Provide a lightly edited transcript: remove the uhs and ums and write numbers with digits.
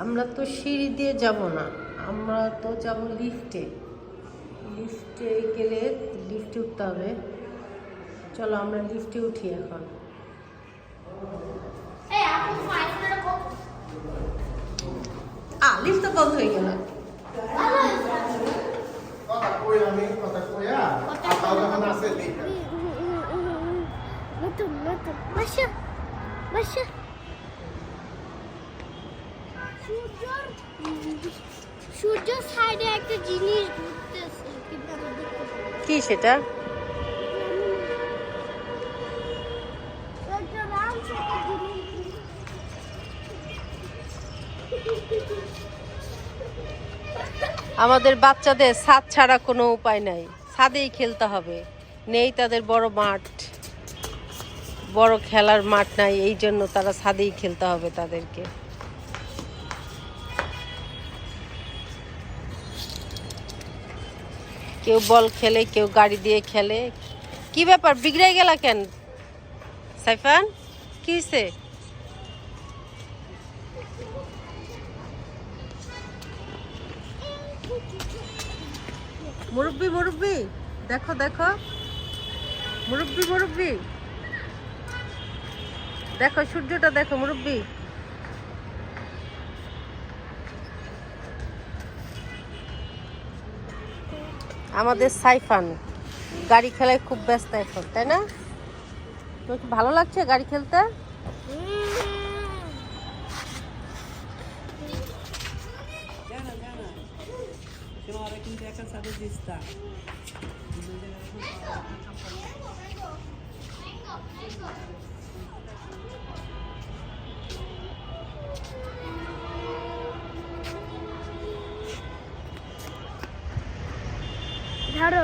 আমরা তো সিঁড়ি দিয়ে যাব না, আমরা তো যাব লিফটে। লিফটে গেলে লিফটে উঠতে হবে। চলো আমরা লিফটে উঠি এখন। লিফট তো বন্ধ হয়ে গেল। সূর্য সাইডে একটা জিনিস ঘুরতেছে, কি সেটা? আমাদের বাচ্চাদের ছাদ ছাড়া কোনো উপায় নাই, ছাদেই খেলতে হবে। নেই তাদের বড় মাঠ, বড় খেলার মাঠ নাই, এই জন্য তারা ছাদেই খেলতে হবে তাদেরকে। কেউ বল খেলে, কেউ গাড়ি দিয়ে খেলে। কি ব্যাপার, বিগড়ে গেলা কেন সাইফান? কি হয়েছে? মুরব্বি মুরব্বি, দেখো দেখো, মুরব্বি মুরব্বি দেখো, সূর্যটা দেখো মুরব্বি। আমাদের সাইফান গাড়ি খেলায় খুব ব্যস্ত এখন, তাই না? তোর কি ভালো লাগছে গাড়ি খেলতে? ধরো